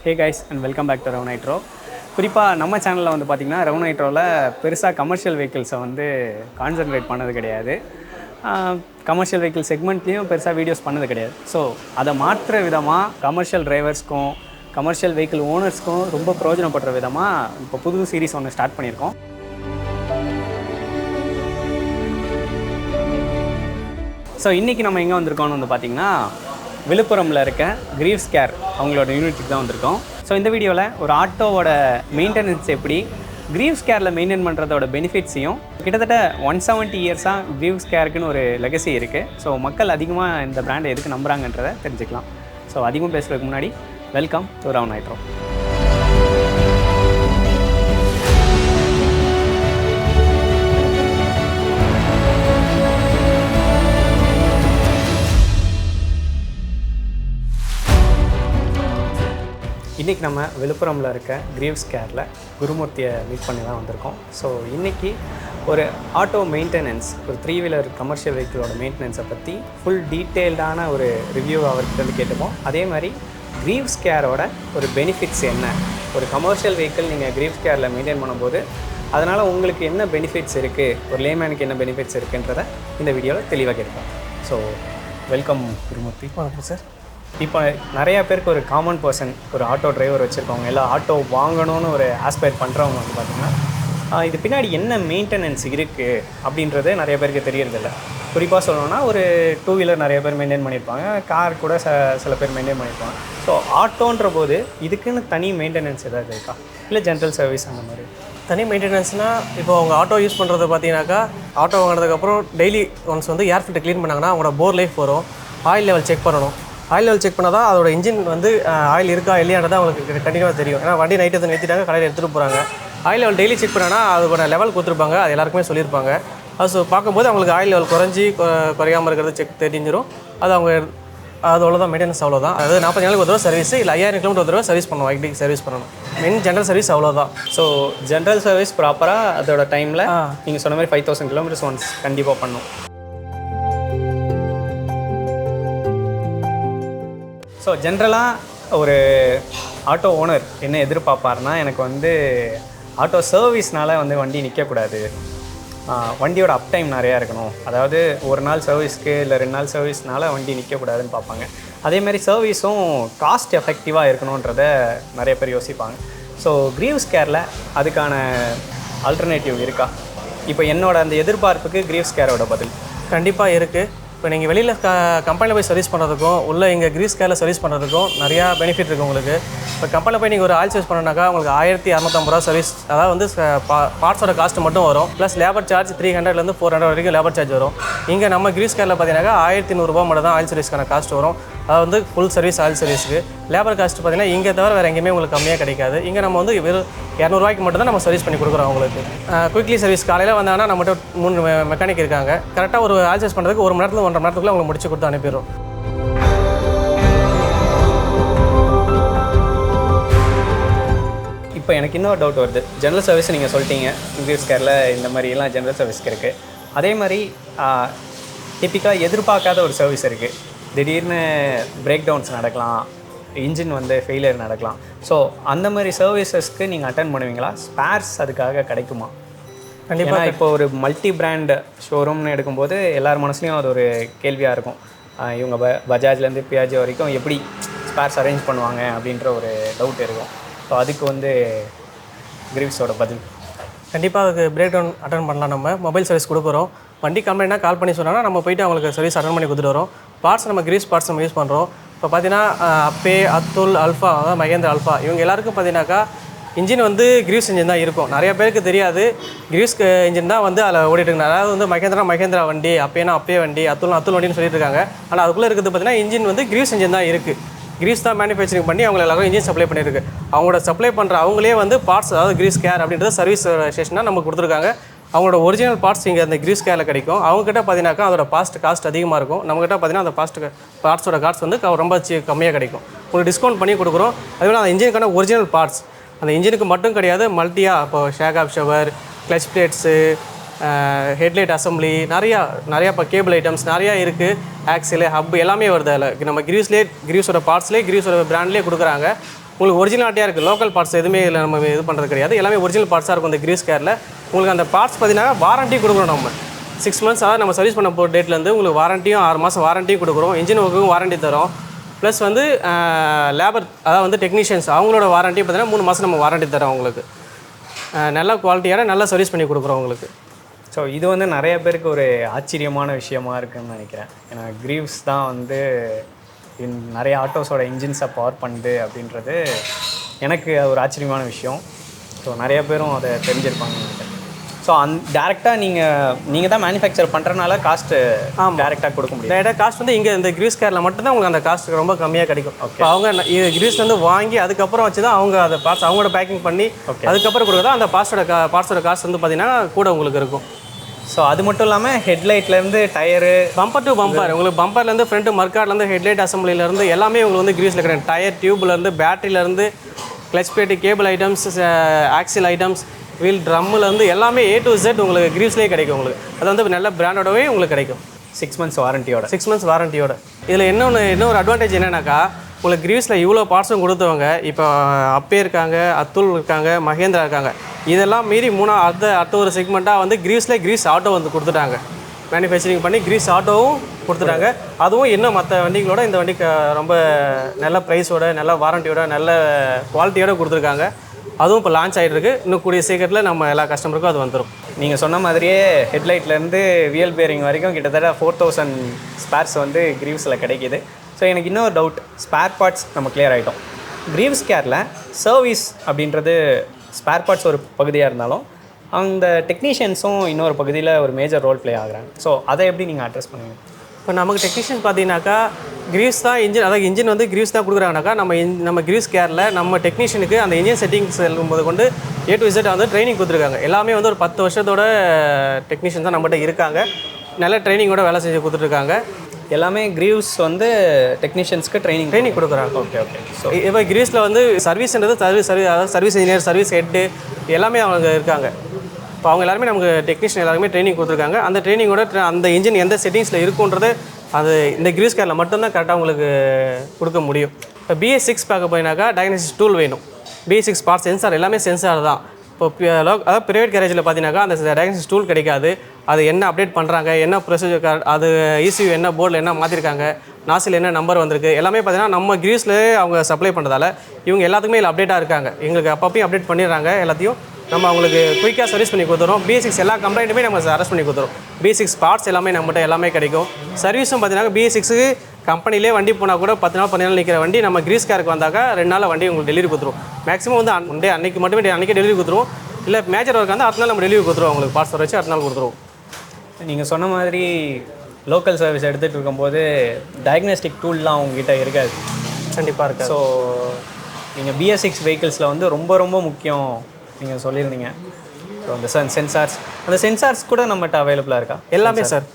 Hey guys and welcome back to RevNitro. குறிப்பாக நம்ம சேனலில் வந்து பார்த்திங்கன்னா RevNitroவில் பெருசாக கமர்ஷியல் வெஹிக்கிள்ஸை வந்து கான்சன்ட்ரேட் பண்ணது கிடையாது. கமர்ஷியல் வெஹிக்கிள் செக்மெண்ட்லேயும் பெருசாக வீடியோஸ் பண்ணது கிடையாது. ஸோ அதை மாற்றுற விதமாக கமர்ஷியல் டிரைவர்ஸ்க்கும் கமர்ஷியல் வெஹிக்கிள் ஓனர்ஸ்க்கும் ரொம்ப பிரயோஜனப்படுற விதமாக இப்போ புது சீரிஸ் ஒன்று ஸ்டார்ட் பண்ணியிருக்கோம். ஸோ இன்றைக்கி நம்ம எங்கே வந்திருக்கோம்னு வந்து பார்த்திங்கன்னா விழுப்புரமில் இருக்க கிரீவ்ஸ் கேர் அவங்களோட யூனிட்டுக்கு தான் வந்திருக்கோம். ஸோ இந்த வீடியோவில் ஒரு ஆட்டோவோட மெயின்டெனன்ஸ் எப்படி, கிரீவ்ஸ் கேரில் மெயின்டைன் பண்ணுறதோட பெனிஃபிட்ஸையும், கிட்டத்தட்ட 170 இயர்ஸாக கிரீவ்ஸ் கேருக்குன்னு ஒரு லெகசி இருக்குது. ஸோ மக்கள் அதிகமாக இந்த பிராண்டை எதுக்கு நம்புகிறாங்கன்றதை தெரிஞ்சுக்கலாம். ஸோ அதிகமாக பேசுகிறதுக்கு முன்னாடி வெல்கம் டு RevNitro. இன்றைக்கி நம்ம விழுப்புரமில் இருக்க கிரீவ்ஸ் கேரில் குருமூர்த்தியை மீட் பண்ணி தான் வந்திருக்கோம். ஸோ இன்றைக்கி ஒரு ஆட்டோ மெயின்டெனன்ஸ், ஒரு 3 வீலர் கமர்ஷியல் வெஹிக்கிளோட மெயின்டெனன்ஸை பற்றி ஃபுல் டீட்டெயில்டான ஒரு ரிவ்யூ அவர்கிட்ட வந்து கேட்டுப்போம். அதே மாதிரி கிரீவ்ஸ் கேரோட ஒரு பெனிஃபிட்ஸ் என்ன, ஒரு கமர்ஷியல் வெஹிக்கிள் நீங்கள் கிரீவ்ஸ் கேரில் மெயின்டைன் பண்ணும்போது அதனால் உங்களுக்கு என்ன பெனிஃபிட்ஸ் இருக்குது, ஒரு லேமேனுக்கு என்ன பெனிஃபிட்ஸ் இருக்குன்றதை இந்த வீடியோவில் தெளிவாக கேட்போம். So welcome Gurumurthy. வணக்கம் சார். இப்போ நிறையா பேருக்கு ஒரு காமன் பர்சன், ஒரு ஆட்டோ டிரைவர் வச்சுருக்கவங்க, எல்லாம் ஆட்டோ வாங்கணும்னு ஒரு ஆஸ்பைர் பண்ணுறவங்க வந்து பார்த்திங்கன்னா இது பின்னாடி என்ன மெயின்டெனன்ஸ் இருக்குது அப்படின்றது நிறைய பேருக்கு தெரியறதில்ல. குறிப்பாக சொல்லணும்னா ஒரு 2 வீலர் நிறைய பேர் மெயின்டைன் பண்ணியிருப்பாங்க, கார் கூட சில பேர் மெயின்டைன் பண்ணியிருப்பாங்க. ஸோ ஆட்டோன்ற போது இதுக்குன்னு தனி மெயின்டெனன்ஸ் ஏதாவது இருக்கா, இல்லை ஜென்ரல் சர்வீஸ் அந்த மாதிரி? தனி மெயின்டெனன்ஸ்னால் இப்போ அவங்க ஆட்டோ யூஸ் பண்ணுறது பார்த்தீங்கன்னாக்கா, ஆட்டோ வாங்கினதுக்கப்புறம் டெய்லி ஒன்ஸ் வந்து ஏர் ஃபில்டர் க்ளீன் பண்ணாங்கன்னா அவங்களோட போர் லைஃப் வரும், ஆயில் லெவல் செக் பண்ணணும். ஆயில் லெவல் செக் பண்ணால் தான் அதோட இன்ஜின் வந்து ஆயில் இருக்கா இல்லையான்றதை அவங்களுக்கு கண்டிப்பாக தெரியும். ஏன்னா வண்டி நைட்டு வந்து நிறுத்திட்டாங்க, கடையில் எடுத்துகிட்டு போகிறாங்க. ஆயில் லெவல் டெய்லி செக் பண்ணால் அதோட லெவல் கொடுத்துருப்பாங்க, அது எல்லாருக்குமே சொல்லியிருப்பாங்க. அது ஸோ பார்க்கும்போது அவங்களுக்கு ஆயில் லெவல் குறையாமல் இருக்கிறது செக் தெரிஞ்சிடும். அது அவங்க அதோட தான் மெயின்டெனன்ஸ் அவ்வளோதான். அதாவது 40 நாளுக்கு ஒரு தடவை சர்வீஸ், இல்லை 5000 கிலோமீட்டர் ஒரு தடவை சர்வீஸ் பண்ணணும், ஐடிக்கு சர்வீஸ் பண்ணணும். மெயின் ஜென்ரல் சர்வீஸ் அவ்வளோதான். ஸோ ஜென்ரல் சர்வீஸ் ப்ராப்பராக அதோட டைமில் நீங்கள் சொன்ன மாதிரி 5000 கிலோமீட்டர்ஸ் ஒன்ஸ் கண்டிப்பாக பண்ணணும். ஸோ ஜென்ரலாக ஒரு ஆட்டோ ஓனர் என்ன எதிர்பார்ப்பார்னா, எனக்கு வந்து ஆட்டோ சர்வீஸ்னால் வந்து வண்டி நிற்கக்கூடாது, வண்டியோட அப் டைம் நிறையா இருக்கணும், அதாவது ஒரு நாள் சர்வீஸ்க்கு இல்லை 2 நாள் சர்வீஸ்னால் வண்டி நிற்கக்கூடாதுன்னு பார்ப்பாங்க. அதேமாதிரி சர்வீஸும் காஸ்ட் எஃபெக்டிவாக இருக்கணுன்றத நிறைய பேர் யோசிப்பாங்க. ஸோ கிரீவ்ஸ் கேரில் அதுக்கான ஆல்டர்னேட்டிவ் இருக்கா? இப்போ என்னோட அந்த எதிர்பார்ப்புக்கு கிரீவ்ஸ் கேரோட பதில் கண்டிப்பாக இருக்குது. இப்போ நீங்கள் வெளியில் கம்பெனியில் போய் சர்வீஸ் பண்ணுறதுக்கும் இல்லை இங்கே கிரீவ்ஸ் கேரில் சர்வீஸ் பண்ணுறதுக்கும் நிறையா பெனிஃபிட் இருக்குது உங்களுக்கு. இப்போ கம்பெனியில் போய் நீங்கள் ஒரு ஆயில் சர்வீஸ் பண்ணனாக்கா உங்களுக்கு 1250 ரூபா சர்வீஸ், அதாவது வந்து பார்ட்ஸோட காஸ்ட் மட்டும் வரும், ப்ளஸ் லேபர் சார்ஜ் 300லேருந்து 400 வரைக்கும் லேபர் சார்ஜ் வரும். இங்கே நம்ம கிரீவ்ஸ் கேரில் பார்த்தீங்கன்னாக்கா 1100 ரூபா மட்டும் தான் ஆயில் சர்வீஸ்க்கான காஸ்ட் வரும். அது வந்து ஃபுல் சர்வீஸ் ஆயில் சர்வீஸுக்கு. லேபர் காஸ்ட் பார்த்தீங்கன்னா இங்கே தவிர வேறு எங்கேயுமே உங்களுக்கு கம்மியாக கிடைக்காது. இங்கே நம்ம வந்து வெறும் 200 ரூபாய்க்கு மட்டும் தான் நம்ம சர்வீஸ் பண்ணி கொடுக்குறோம் அவங்களுக்கு. குயிக்லி சர்வீஸ் காலையில் வந்தாங்கன்னா நம்மகிட்ட 3 மெக்கானிக் இருக்காங்க. கரெக்டாக ஒரு ஆயில் சர்வீஸ் பண்ணுறதுக்கு 1 மணி நேரத்தில் 1.5 மணி நேரத்துக்குள்ளே உங்களுக்கு முடிச்சு கொடுத்து அனுப்பிடுறோம். இப்போ எனக்கு இன்னொரு டவுட் வருது. ஜென்ரல் சர்வீஸ் நீங்கள் சொல்லிட்டீங்க, கிரீவ்ஸ் கேரில் இந்த மாதிரிலாம் ஜென்ரல் சர்வீஸ்க்கு இருக்குது. அதே மாதிரி டிப்பிக்காக எதிர்பார்க்காத ஒரு சர்வீஸ் இருக்குது. திடீர்னு பிரேக் டவுன்ஸ் நடக்கலாம், இன்ஜின் வந்து ஃபெயிலியர் நடக்கலாம். ஸோ அந்த மாதிரி சர்வீசஸ்க்கு நீங்கள் அட்டன் பண்ணுவீங்களா? ஸ்பேர்ஸ் அதுக்காக கிடைக்குமா? கண்டிப்பாக. இப்போ ஒரு மல்டி பிராண்ட் ஷோரூம்னு எடுக்கும்போது எல்லார் மனசுலையும் அது ஒரு கேள்வியாக இருக்கும். இவங்க பஜாஜ்லேருந்து பியாஜி வரைக்கும் எப்படி ஸ்பேர்ஸ் அரேஞ்ச் பண்ணுவாங்க அப்படின்ற ஒரு டவுட் இருக்கும். ஸோ அதுக்கு வந்து கிரீவ்ஸோட பதில்? கண்டிப்பாக அதுக்கு பிரேக் டவுன் அட்டன் பண்ணலாம். நம்ம மொபைல் சர்வீஸ் கொடுக்குறோம். வண்டி கம்ப்ளைண்ட்னா கால் பண்ணி சொன்னால் நம்ம போய்ட்டு அவங்களுக்கு சர்வீஸ் அட்டன் பண்ணி கொடுத்துட்டு வரோம். பார்ட்ஸ் நம்ம கிரீவ்ஸ் பார்ட்ஸ் நம்ம யூஸ் பண்ணுறோம். இப்போ பார்த்தீங்கன்னா அப்பே, அத்துல், அல்ஃபா, அதாவது மகேந்திரா, அல்ஃபா, இவங்க எல்லாருக்கும் பார்த்தீங்கன்னாக்கா இன்ஜின் வந்து கிரீவ்ஸ் இன்ஜின் தான் இருக்கும். நிறைய பேருக்கு தெரியாது, கிரீவ்ஸ் இன்ஜின் தான் வந்து அதில் ஓடிட்டுருக்காங்க. அதாவது வந்து மகேந்திரா வண்டி, அப்பேனா அப்பே வண்டி, அத்துல் வண்டின்னு சொல்லிட்டு இருக்காங்க. ஆனால் அதுக்குள்ளே இருக்கிறது பார்த்தீங்கன்னா இன்ஜின் வந்து கிரீவ்ஸ் இன்ஜின் தான் இருக்குது. கிரீவ்ஸ் தான் மேனுஃபேக்சரிங் பண்ணி அவங்க எல்லாரும் இன்ஜின் சப்ளை பண்ணியிருக்கு. அவங்களோட சப்ளை பண்ணுற அவங்களே வந்து பார்ட்ஸ், அதாவது கிரீவ்ஸ் கேர் அப்படின்றது சர்வீஸ் ஸ்டேஷனாக நமக்கு கொடுத்துருக்காங்க. அவங்களோட ஒரிஜினல் பார்ட்ஸ் இங்கே அந்த கிரீவ்ஸ் கேரில் கிடைக்கும். அவங்ககிட்ட பார்த்தீங்கன்னாக்கா அதோட காஸ்ட் அதிகமாக இருக்கும். நம்மகிட்ட பார்த்தீங்கன்னா அந்த பார்ட்ஸோட காஸ்ட் வந்து ரொம்ப கம்மியாக கிடைக்கும். உங்களுக்கு டிஸ்கவுண்ட் பண்ணி கொடுக்குறோம். அதுவே அந்த இன்ஜினுக்கான ஒரிஜினல் பார்ட்ஸ், அந்த இன்ஜினுக்கு மட்டும் கிடையாது, மல்டியாக இப்போ shock absorber, clutch plates, headlight assembly, நிறையா இப்போ கேபிள் ஐட்டம்ஸ் நிறையா இருக்குது. ஆக்சில், ஹப் எல்லாமே வருது அதில். நம்ம கிரீவ்ஸோட பார்ட்ஸ்லேயே கிரீவ்ஸோட பிராண்ட்லேயே கொடுக்குறாங்க. உங்களுக்கு ஒரிஜினாலிட்டியாக இருக்குது. லோக்கல் பார்ட்ஸ் எதுவுமே இல்லை, நம்ம இது பண்ணுறது கிடையாது. எல்லாமே ஒரிஜினல் பார்ட்ஸாக இருக்கும் இந்த கிரீவ்ஸ் கேரில். உங்களுக்கு அந்த பார்ட்ஸ் பார்த்தீங்கன்னா வாரண்ட்டி கொடுக்குறோம் நம்ம 6 months. அதாவது நம்ம சர்வீஸ் பண்ண போகிற டேட்லேருந்து உங்களுக்கு வாரண்ட்டியும் 6 மாதம் வாரண்ட்டியும் கொடுக்குறோம். இன்ஜின் ஒர்க்குக்கும் வாரண்ட்டி தரோம். ப்ளஸ் வந்து லேபர், அதாவது வந்து டெக்னீஷியன்ஸ் அவங்களோட வாரண்ட்டி பார்த்தீங்கன்னா 3 மாதம் நம்ம வாரண்ட்டி தரோம் உங்களுக்கு. நல்ல குவாலிட்டியான நல்ல சர்வீஸ் பண்ணி கொடுக்குறோம் உங்களுக்கு. ஸோ இது வந்து நிறைய பேருக்கு ஒரு ஆச்சரியமான விஷயமா இருக்குன்னு நினைக்கிறேன். ஏன்னா கிரீவ்ஸ் தான் வந்து நிறைய ஆட்டோஸோட இன்ஜின்ஸை பவர் பண்ணுது அப்படின்றது எனக்கு ஒரு ஆச்சரியமான விஷயம். ஸோ நிறைய பேரும் அதை தெரிஞ்சிருப்பாங்கன்னு நினைக்கிறேன். ஸோ டேரெக்டாக நீங்கள் தான் மேனுஃபேக்சர் பண்ணுறதுனால காஸ்ட்டு டேரெக்டாக கொடுக்க முடியும். டேரெக்டாக காஸ்ட் வந்து இங்கே இந்த கிரீவ்ஸ் கேரில் மட்டும்தான் உங்களுக்கு அந்த காஸ்ட் ரொம்ப கம்மியாக கிடைக்கும். இப்போ அவங்க கிரீவ்ஸ் வந்து வாங்கி அதுக்கப்புறம் வச்சு தான் அவங்க அதை பார்ட்ஸ் அவங்களோட பேக்கிங் பண்ணி அதுக்கப்புறம் கொடுக்குறதா அந்த பார்ட்ஸோட காஸ்ட் வந்து பார்த்தீங்கன்னா கூட உங்களுக்கு இருக்கும். ஸோ அது மட்டும் இல்லாமல் ஹெட்லைட்லேருந்து டயரு, பம்பர் டு பம்பர், உங்களுக்கு பம்பர்லேருந்து ஃப்ரண்ட்டு மர்க்காட்லேருந்து ஹெட்லைட் அசம்பிளிலேருந்து எல்லாமே உங்களுக்கு வந்து கிரீவ்ஸில் கிடையாது. டயர் டியூப்லேருந்து பேட்டரியிலேருந்து clutch plate, cable items, axle items, wheel ட்ரம்முலேருந்து எல்லாமே A to Z உங்களுக்கு கிரீவ்ஸ்லேயே கிடைக்கும். உங்களுக்கு அது வந்து நல்ல பிராண்டோடவே உங்களுக்கு கிடைக்கும். 6 months வாரண்டியோட. 6 months வாரண்டியோட. இதில் இன்னொரு அட்வான்டேஜ் என்னென்னாக்கா, உங்களுக்கு கிரீவ்ஸில் இவ்வளோ பார்ட்ஸும் கொடுத்தவங்க இப்போ அப்பே இருக்காங்க, அத்துல் இருக்காங்க, மகேந்திரா இருக்காங்க. இதெல்லாம் மீறி அடுத்த ஒரு செக்மெண்ட்டாக வந்து கிரீவ்ஸ் ஆட்டோ வந்து கொடுத்துட்டாங்க. மேனுஃபேக்சரிங் பண்ணி கிரீவ்ஸ் ஆட்டோவும் கொடுத்துட்டாங்க. அதுவும் இன்னும் மற்ற வண்டிகளோட இந்த வண்டிக்கு ரொம்ப நல்ல ப்ரைஸோட, நல்ல வாரண்டியோட, நல்ல குவாலிட்டியோட கொடுத்துருக்காங்க. அதுவும் இப்போ லான்ச் ஆகிட்டு இன்னும் கூடிய சீக்கிரத்தில் நம்ம எல்லா கஸ்டமருக்கும் அது வந்துடும். நீங்கள் சொன்ன மாதிரியே ஹெட்லைட்லேருந்து வீல் பேரிங் வரைக்கும் கிட்டத்தட்ட 4000 ஸ்பேர்ஸ் வந்து கிரீவ்ஸில் கிடைக்கிது. ஸோ எனக்கு இன்னொரு டவுட், ஸ்பேர் பார்ட்ஸ் நம்ம கிளியர் ஆகிட்டோம். கிரீவ்ஸ் கேரில் சர்வீஸ் அப்படின்றது ஸ்பேர் பார்ட்ஸ் ஒரு பகுதியாக இருந்தாலும் அந்த டெக்னீஷியன்ஸும் இன்னொரு பகுதியில் ஒரு மேஜர் ரோல் ப்ளே ஆகுறாங்க. ஸோ அதை எப்படி நீங்கள் அட்ரஸ் பண்ணுவீங்க? இப்போ நமக்கு டெக்னீஷியன் பார்த்தீங்கன்னாக்கா கிரீவ்ஸ் தான் இன்ஜின், அதாவது இன்ஜின் வந்து கிரீவ்ஸ் தான் கொடுக்குறாங்கனாக்கா நம்ம கிரீவ்ஸ் கேரில் நம்ம டெக்னீஷியனுக்கு அந்த இன்ஜின் செட்டிங்ஸ் எழுதும்போது கொண்டு A to Z வந்து ட்ரைனிங் கொடுத்துருக்காங்க. எல்லாமே வந்து ஒரு 10 வருஷத்தோட டெக்னீஷியன் தான் நம்மகிட்ட இருக்காங்க. நல்ல ட்ரைனிங்கோட வேலை செஞ்சு கொடுத்துட்ருக்காங்க. எல்லாமே கிரீவ்ஸ் வந்து டெக்னீஷியன்ஸ்க்கு ட்ரைனிங் கொடுக்குறாங்க. ஓகே. ஸோ இப்போ கிரீவ்ஸில் வந்து சர்வீஸ்ன்றது அதாவது சர்வீஸ் இன்ஜினியர், சர்வீஸ் ஹெட்டு எல்லாமே அவங்க இருக்காங்க. இப்போ அவங்க எல்லாருமே நமக்கு டெக்னீஷியன் எல்லாருமே ட்ரைனிங் கொடுத்துருக்காங்க. அந்த ட்ரைனிங்கோட அந்த இன்ஜின் எந்த செட்டிங்ஸில் இருக்குன்றது அது இந்த கிரீவ்ஸ் கேரில் மட்டும்தான் கரெக்டாக உங்களுக்கு கொடுக்க முடியும். இப்போ BS6 பார்க்க போயினாக்கா டயக்னோசிஸ் டூல் வேணும். BS6 பார்ட் சென்சார் எல்லாமே சென்சார் தான். இப்போ அதாவது ப்ரைவேட் கேரேஜில் பார்த்தீங்கன்னாக்கா அந்த டயக்னோசிஸ் டூல் கிடைக்காது. அது என்ன அப்டேட் பண்ணுறாங்க, என்ன ப்ரொசீஜர், அது ECU என்ன போர்டில் என்ன மாற்றிருக்காங்க, நாசில் என்ன நம்பர் வந்திருக்கு, எல்லாமே பார்த்தீங்கன்னா நம்ம கிரீவ்ஸ்லேயே அவங்க சப்ளை பண்ணுறதால இவங்க எல்லாத்துக்குமே இதில் அப்டேட்டாக இருக்காங்க. எங்களுக்கு அப்பப்பையும் அப்டேட் பண்ணிடுறாங்க. எல்லாத்தையும் நம்ம அவங்களுக்கு குயிக்காக சர்வீஸ் பண்ணி கொடுத்துறோம். BS6 எல்லா கம்ப்ளைண்ட்டுமே நம்ம அரெஸ்ட் பண்ணி கொடுத்துறோம். BS6 பார்ட்ஸ் எல்லாமே நம்மகிட்ட எல்லாமே கிடைக்கும். சர்வீஸும் பார்த்தீங்கன்னா BS6க்கு கம்பெனிலே வண்டி போனால் கூட 10 நாள் 15 நாள் நிற்கிற வண்டி நம்ம கிரீவ்ஸ் கேருக்கு வந்தாக்கா 2 நாள் வண்டி உங்களுக்கு டெலிவரி கொடுத்துருவோம். மேக்ஸிமம் வந்து அன்றைக்கி மட்டுமே அன்றைக்கே டெலிவரி கொடுத்துருவோம். இல்லை மேஜர் ஒர்க் வந்து அடுத்த நாள் நம்ம டெலிவரி கொடுத்துருவோம். உங்களுக்கு பார்ட்ஸ் வச்சு அடுத்த நாள் கொடுத்துருவோம். நீங்கள் சொன்ன மாதிரி லோக்கல் சர்வீஸ் எடுத்துகிட்டு இருக்கும்போது டயக்னோஸ்டிக் டூல்லாம் உங்ககிட்ட இருக்காது. கண்டிப்பாக இருக்காது. ஸோ நீங்கள் BS6 வெஹிக்கிள்ஸில் வந்து ரொம்ப ரொம்ப முக்கியம் நீங்கள் சொல்லியிருந்தீங்க. ஸோ அந்த சென்சார்ஸ் கூட நம்மகிட்ட அவைலபிளாக இருக்கா? எல்லாமே சார்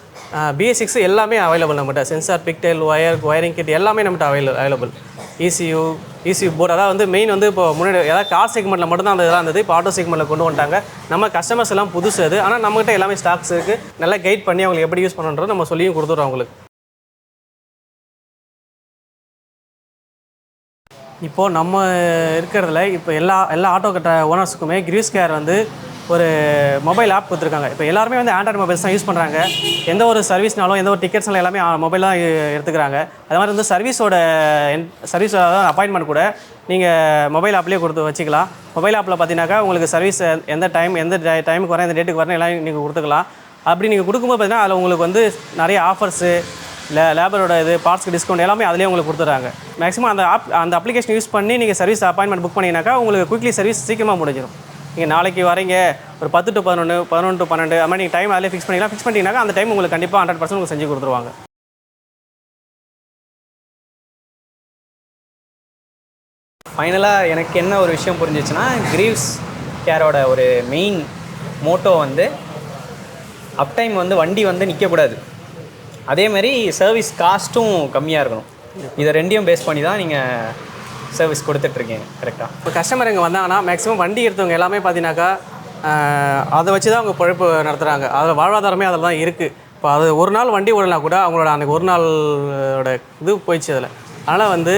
BS6 எல்லாமே அவைலபிள் நம்மகிட்ட. சென்சார், பிக்டெயில், ஒயரிங் கிட் எல்லாமே நம்மகிட்ட அவைலபிள். ECU போர்டு, அதாவது வந்து மெயின் வந்து இப்போ முன்னாடி ஏதாவது கார் செக்மெண்ட்டில் மட்டும்தான் அந்த இதெல்லாம் இருந்தது. இப்போ ஆட்டோ செக்மெண்ட்டில் கொண்டு வந்துட்டாங்க. நம்ம கஸ்டமர்ஸ் எல்லாம் புதுசு அது. ஆனால் நம்மகிட்ட எல்லாமே ஸ்டாக்ஸ் இருக்குது. நல்லா கைட் பண்ணி அவங்களுக்கு எப்படி யூஸ் பண்ணுறது நம்ம சொல்லியும் கொடுத்துட்றோம் அவங்களுக்கு. இப்போது நம்ம இருக்கிறதுல இப்போ எல்லா ஆட்டோ கட்ட ஓனர்ஸுக்குமே கிரீவ்ஸ் கேர் வந்து ஒரு மொபைல் ஆப் கொடுத்துருக்காங்க. இப்போ எல்லாருமே வந்து ஆண்ட்ராய்டு மொபைல்ஸ் தான் யூஸ் பண்ணுறாங்க. எந்த ஒரு சர்வீஸ்னாலும் எந்த ஒரு டிக்கெட்ஸ்னாலும் எல்லாமே மொபைல் தான் எடுத்துக்கிறாங்க. அது மாதிரி வந்து சர்வீஸ் அப்பாயின்மெண்ட் கூட நீங்கள் மொபைல் ஆப்லேயே கொடுத்து வச்சுக்கலாம். மொபைல் ஆப்பில் பார்த்தீங்கன்னாக்கா உங்களுக்கு சர்வீஸ் எந்த டைமுக்கு வரேன், எந்த டேட்டுக்கு வரேன் எல்லாம் நீங்கள் கொடுத்துக்கலாம். அப்படி நீங்கள் கொடுக்கும்போது பார்த்தீங்கன்னா அதில் உங்களுக்கு வந்து நிறைய ஆஃபர்ஸு, லேபரோட பார்ட்ஸ்க்கு டிஸ்கவுண்ட் எல்லாமே அதிலே உங்களுக்கு கொடுத்துட்றாங்க. மேக்ஸிமம் அந்த அப்ளிகேஷன் யூஸ் பண்ணி நீங்கள் சர்வீஸ் அப்பாயின்மெண்ட் புக் பண்ணிங்கனாக்கா உங்களுக்கு குயிக்லி சர்வீஸ் சீக்கிரமாக முடிஞ்சிடும். நீங்கள் நாளைக்கு வரீங்க ஒரு 10 to 11, 11 to 12 அது மாதிரி நீங்கள் டைம் அதிலே ஃபிக்ஸ் பண்ணிட்டீங்கன்னாக்கா அந்த டைம் உங்களுக்கு கண்டிப்பாக 100% உங்களுக்கு செஞ்சு கொடுத்துருவாங்க. ஃபைனலாக எனக்கு என்ன ஒரு விஷயம் புரிஞ்சிச்சுன்னா, கிரீவ்ஸ் கேரோட ஒரு மெயின் மோட்டோ வந்து அப்டைம் வந்து வண்டி வந்து நிற்கக்கூடாது, அதே மாதிரி சர்வீஸ் காஸ்ட்டும் கம்மியாக இருக்கணும். இதை ரெண்டையும் பேஸ் பண்ணி தான் நீங்கள் சர்வீஸ் கொடுத்துட்ருக்கீங்க. கரெக்டாக இப்போ கஸ்டமர் இங்கே வந்தாங்கன்னா மேக்ஸிமம் வண்டி எடுத்தவங்க எல்லாமே பார்த்தீங்கன்னாக்கா அதை வச்சு தான் அவங்க பொழைப்பு நடத்துகிறாங்க. அதில் வாழ்வாதாரமே அதில் தான் இருக்குது. இப்போ அது ஒரு நாள் வண்டி ஓடலாம் கூட அவங்களோட அன்றைக்கி ஒரு நாளோட இது போயிடுச்சு அதில். அதனால் வந்து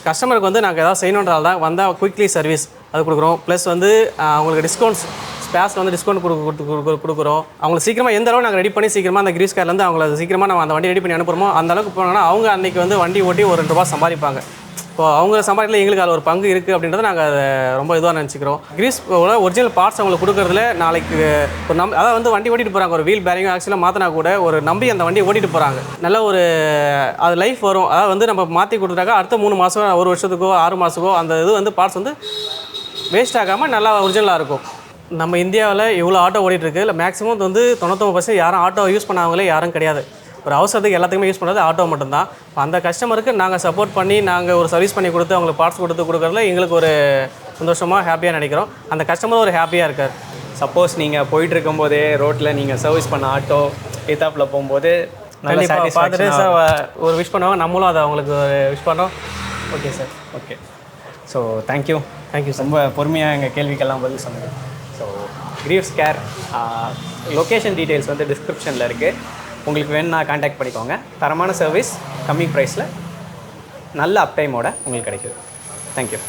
கஸ்டமருக்கு வந்து நாங்கள் ஏதாவது செய்யணுன்றால் தான் வந்தால் குயிக்லி சர்வீஸ் அது கொடுக்குறோம். ப்ளஸ் வந்து அவங்களுக்கு டிஸ்கவுண்ட்ஸ் ஸ்பேஸில் வந்து டிஸ்கவுண்ட் கொடுக்குறோம். அவங்களுக்கு சீக்கிரமாக எந்த அளவு நாங்கள் ரெடி பண்ணி சீக்கிரமாக அந்த கிரீவ்ஸ் கேர்லேருந்து அவங்கள சீக்கிரமாக நம்ம அந்த வண்டி ரெடி பண்ணி அனுப்புகிறோமோ அந்த அளவுக்கு போனாங்கன்னா அவங்க அன்றைக்கி வந்து வண்டி ஓட்டி ஒரு 2 ரூபா சம்பாதிப்பாங்க. இப்போ அவங்க சம்பாதிக்கல எங்களுக்கு அதில் ஒரு பங்கு இருக்குது அப்படின்றத நாங்கள் அதை ரொம்ப இதுவாக நினச்சிக்கிறோம். கிரீஸோட ஒரிஜினல் பார்ட்ஸ் அவங்களுக்கு கொடுக்குறதுல நாளைக்கு ஒரு அதாவது வந்து வண்டி ஓட்டிட்டு போகிறாங்க, ஒரு வீல் பேரிங் ஆக்சுவலாக மாற்றினா கூட ஒரு நம்பி அந்த வண்டியை ஓட்டிட்டு போகிறாங்க. நல்ல ஒரு அது லைஃப் வரும். அதாவது வந்து நம்ம மாற்றி கொடுத்துட்டாக்கா அடுத்த 3 மாதம் 1 வருஷத்துக்கோ 6 மாதத்துக்கோ அந்த இது வந்து பார்ட்ஸ் வந்து வேஸ்ட் ஆகாமல் நல்லா ஒரிஜினலாக இருக்கும். நம்ம இந்தியாவில் இவ்வளோ ஆட்டோ ஓடிட்டுருக்கு. இல்லை மேக்ஸிமம் வந்து 99% யாரும் ஆட்டோ யூஸ் பண்ணாங்களே யாரும் கிடையாது. ஒரு அவசரத்துக்கு எல்லாத்துக்குமே யூஸ் பண்ணுறது ஆட்டோ மட்டும்தான். அந்த கஸ்டமருக்கு நாங்கள் சப்போர்ட் பண்ணி நாங்கள் ஒரு சர்வீஸ் பண்ணி கொடுத்து அவங்களுக்கு பார்ட்ஸ் கொடுக்குறதுல எங்களுக்கு ஒரு சந்தோஷமாக ஹாப்பியாக நினைக்கிறோம். அந்த கஸ்டமர் ஒரு ஹாப்பியாக இருக்கார். சப்போஸ் நீங்கள் போயிட்டு இருக்கும்போதே ரோட்டில் நீங்கள் சர்வீஸ் பண்ண ஆட்டோ எத்தாப்பில் போகும்போது கண்டிப்பாக பார்த்துட்டு சார் ஒரு விஷ் பண்ணுவாங்க, நம்மளும் அதை அவங்களுக்கு ஒரு விஷ் பண்ணுறோம். Okay sir. Okay. So thank you sir. ரொம்ப பொறுமையாக எங்கள் கேள்விக்கெல்லாம் பதில் சொன்னது. ஸோ கிரீவ்ஸ் கேர் லொக்கேஷன் டீட்டெயில்ஸ் வந்து டிஸ்கிரிப்ஷனில் இருக்குது. உங்களுக்கு வேணும்னா கான்டாக்ட் பண்ணிக்கோங்க. தரமான சர்வீஸ் கம்மி ப்ரைஸில் நல்ல அப்டைமோட உங்களுக்கு கிடைக்குது. தேங்க்யூ.